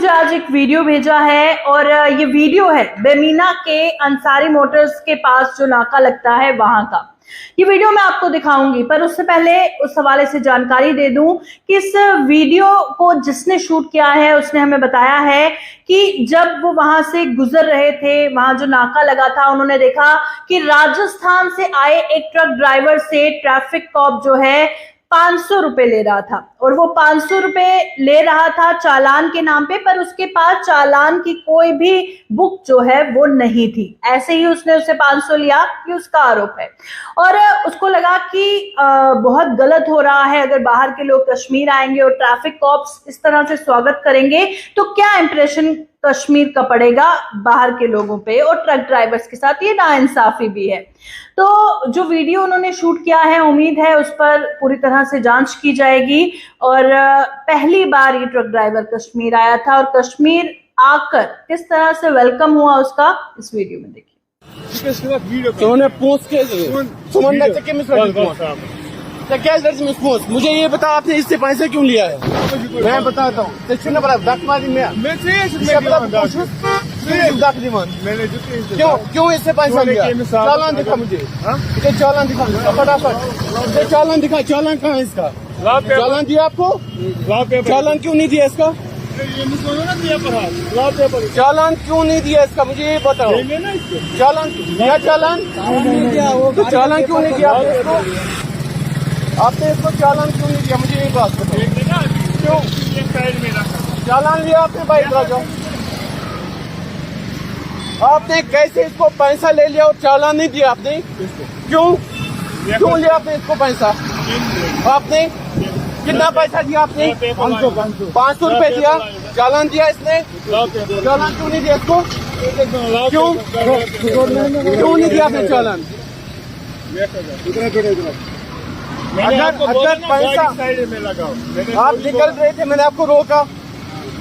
मुझे आज एक वीडियो भेजा है और ये वीडियो है बेमीना के अंसारी मोटर्स के पास जो नाका लगता है वहां का। ये वीडियो मैं आपको दिखाऊंगी, पर उससे पहले उस हवाले से जानकारी दे दूं कि इस वीडियो को जिसने शूट किया है उसने हमें बताया है कि जब वो वहां से गुजर रहे थे, वहां जो नाका लगा था, उन्होंने देखा कि राजस्थान से आए एक ट्रक ड्राइवर से ट्रैफिक कॉप जो है 500 रुपए ले रहा था और वो 500 रुपए ले रहा था चालान के नाम पे, पर उसके पास चालान की कोई भी बुक जो है वो नहीं थी। ऐसे ही उसने उससे 500 लिया, ये उसका आरोप है। और उसको लगा कि बहुत गलत हो रहा है, अगर बाहर के लोग कश्मीर आएंगे और ट्रैफिक कॉप्स इस तरह से स्वागत करेंगे तो क्या इंप्रेशन कश्मीर का पड़ेगा बाहर के लोगों पे और ट्रक ड्राइवर्स के साथ। ये नाइंसाफी भी है। तो जो वीडियो उन्होंने शूट किया है, उम्मीद है उस पर पूरी तरह से जांच की जाएगी। और पहली बार ये ट्रक ड्राइवर कश्मीर आया था और कश्मीर आकर किस तरह से वेलकम हुआ उसका इस वीडियो में देखिए। मुझे ये बता, आपने इससे पैसे क्यों लिया है? मैं बताता हूँ। क्यों इससे पैसा लिया? चालान दिखा मुझे, चालान दिखा फटाफट। चालान दिखा, चालान कहाँ है इसका? चालान दिया आपको? चालान क्यों नहीं दिया इसका? चालान क्यों नहीं दिया इसका, मुझे ये बताओ। चालान क्या चालान? तो चालान क्यों नहीं दिया आपने इसको? चालान क्यों नहीं दिया, मुझे ये बात बताओ। क्यों चालान लिया आपने? बाइक राजा, आपने कैसे इसको पैसा ले लिया और चालान नहीं दिया आपने? क्यों लिया आपने इसको पैसा? आपने कितना पैसा दिया आपने? 500 रुपए दिया। चालान दिया इसने? चालान क्यों नहीं दिया इसको? क्यों नहीं दिया आपने चालान? अगर पैसा आप निकल रहे थे, मैंने आपको रोका,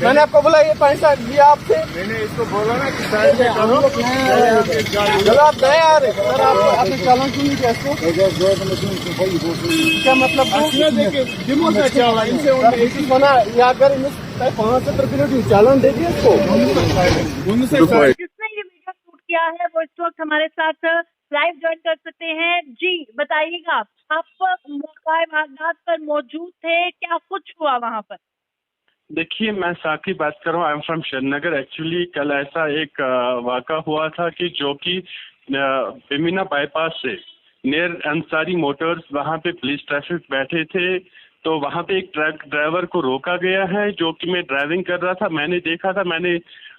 मैंने आपको बोला ये पैसा लिया आपसे। मैंने इसको बोला ना कि साइड में करो। चलो आप नए आ रहे सर, आपने चालान क्यों नहीं किया इसको? क्या मतलब? चालान दे दिया इसको। जिसने ये वीडियो शूट किया है वो इस वक्त हमारे साथ लाइव ज्वाइन कर सकते हैं। जी बताइएगा, आप मौका वारदात पर मौजूद थे, क्या कुछ हुआ वहां पर? देखिए, मैं साकी बात कर रहा हूँ। I am from Srinagar. Actually कल ऐसा एक वाक़ा हुआ था कि जो कि बेमीना बाईपास से नियर अंसारी मोटर्स, वहाँ पे पुलिस ट्रैफिक बैठे थे, तो वहाँ पे एक ट्रक ड्राइवर को रोका गया है जो कि मैं ड्राइविंग कर रहा था। मैंने देखा था, मैंने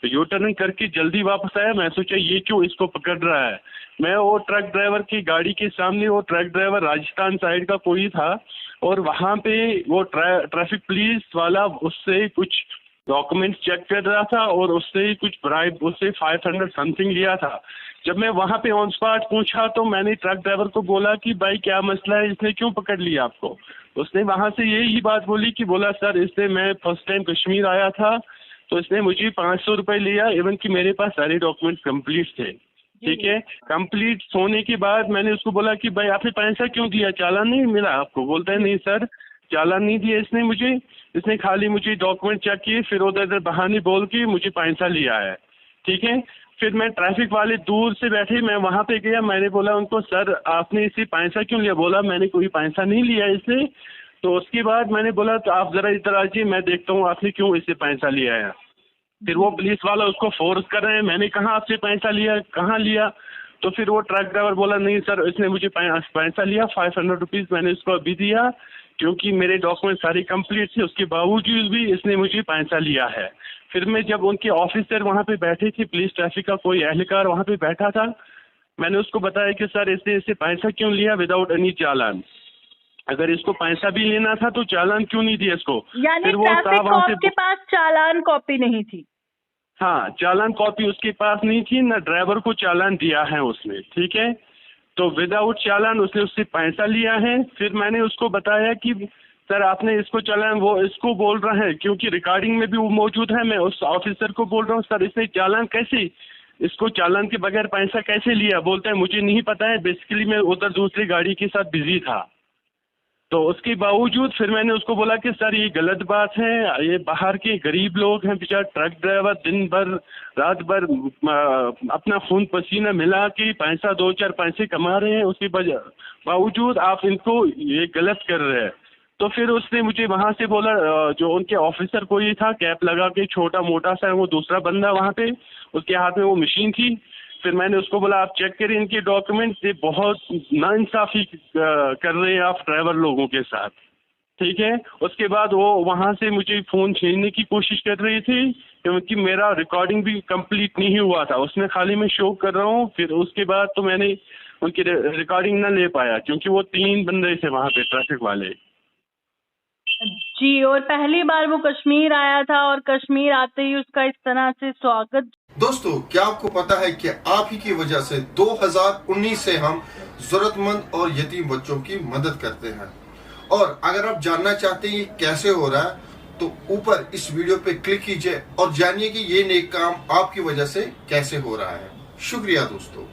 यू टर्न करके जल्दी वापस आया। मैं सोचा ये क्यों इसको पकड़ रहा है। मैं वो ट्रक ड्राइवर की गाड़ी के सामने, वो ट्रक ड्राइवर राजस्थान साइड का कोई था और वहाँ पे वो ट्रैफिक पुलिस वाला उससे कुछ डॉक्यूमेंट्स चेक कर रहा था और उससे कुछ ब्राइब, उससे 500 समथिंग लिया था। जब मैं वहाँ पे ऑन स्पॉट पूछा तो मैंने ट्रक ड्राइवर को बोला कि भाई क्या मसला है, इसने क्यों पकड़ लिया आपको? उसने वहाँ से यही बात बोली कि बोला सर इसने, मैं फर्स्ट टाइम कश्मीर आया था तो इसने मुझे 500 रुपये लिया, इवन कि मेरे पास सारे डॉक्यूमेंट्स कंप्लीट थे। ठीक है, कंप्लीट होने के बाद मैंने उसको बोला कि भाई आपने पैसा क्यों दिया, चालान नहीं मिला आपको? बोलता है नहीं सर, चालान नहीं दिया इसने मुझे, इसने खाली मुझे डॉक्यूमेंट चेक किए, फिर उधर बहाने बोल के मुझे पैसा लिया है। ठीक है, फिर मैं ट्रैफिक वाले दूर से बैठे, मैं वहाँ पे गया, मैंने बोला उनको सर आपने इसे पैसा क्यों लिया? बोला मैंने कोई पैसा नहीं लिया इससे। तो उसके बाद मैंने बोला तो आप जरा इधर आइए, मैं देखता हूँ आपने क्यों इससे पैसा लिया है। फिर वो पुलिस वाला उसको फोर्स कर रहे हैं, मैंने कहा आपसे पैसा लिया, कहाँ लिया? तो फिर वो ट्रक ड्राइवर बोला नहीं सर इसने मुझे पैसा लिया 500 रुपीज़ मैंने इसको अभी दिया क्योंकि मेरे डॉक्यूमेंट सारे कंप्लीट थे, उसके बावजूद भी इसने मुझे पैसा लिया है। फिर मैं जब उनके ऑफिसर वहाँ पे बैठे थे, पुलिस ट्रैफिक का कोई एहलकार वहाँ पे बैठा था, मैंने उसको बताया कि सर इसने पैसा क्यों लिया विदाउट एनी चालान? अगर इसको पैसा भी लेना था तो चालान क्यों नहीं दिया इसको? यानी ट्रैफिक कॉप के पास चालान कॉपी नहीं थी? हाँ, चालान कॉपी उसके पास नहीं थी, ना ड्राइवर को चालान दिया है उसने। ठीक है, तो विदाउट चालान उसने उससे पैसा लिया है। फिर मैंने उसको बताया कि सर आपने इसको चालान, वो इसको बोल रहा है क्योंकि रिकॉर्डिंग में भी वो मौजूद है, मैं उस ऑफिसर को बोल रहा हूँ सर इसने चालान कैसे, इसको चालान के बगैर पैसा कैसे लिया? बोलता है मुझे नहीं पता है, बेसिकली मैं उधर दूसरी गाड़ी के साथ बिजी था। तो उसके बावजूद फिर मैंने उसको बोला कि सर ये गलत बात है, ये बाहर के गरीब लोग हैं, बेचारा ट्रक ड्राइवर दिन भर रात भर अपना खून पसीना मिला के पैसा 2-4 पैसे कमा रहे हैं, उसके बावजूद आप इनको ये गलत कर रहे हैं। तो फिर उसने मुझे वहां से बोला, जो उनके ऑफिसर कोई था कैप लगा के छोटा मोटा सा, वो दूसरा बंदा वहां पे, उसके हाथ में वो मशीन थी। फिर मैंने उसको बोला आप चेक करें इनके डॉक्यूमेंट, ये बहुत नाइंसाफी कर रहे हैं आप ड्राइवर लोगों के साथ, ठीक है। उसके बाद वो वहां से मुझे फोन छीनने की कोशिश कर रही थी, क्योंकि मेरा रिकॉर्डिंग भी कंप्लीट नहीं हुआ था, उसमें खाली मैं शो कर रहा हूँ। फिर उसके बाद तो मैंने उनकी रिकॉर्डिंग ना ले पाया, क्योंकि वो 3 बंदे थे वहां पे ट्रैफिक वाले। जी, और पहली बार वो कश्मीर आया था और कश्मीर आते ही उसका इस तरह से स्वागत। दोस्तों, क्या आपको पता है कि आप ही की वजह से 2019 से हम जरूरतमंद और यतीम बच्चों की मदद करते हैं, और अगर आप जानना चाहते हैं ये कैसे हो रहा है तो ऊपर इस वीडियो पे क्लिक कीजिए और जानिए कि ये नेक काम आपकी वजह से कैसे हो रहा है। शुक्रिया दोस्तों।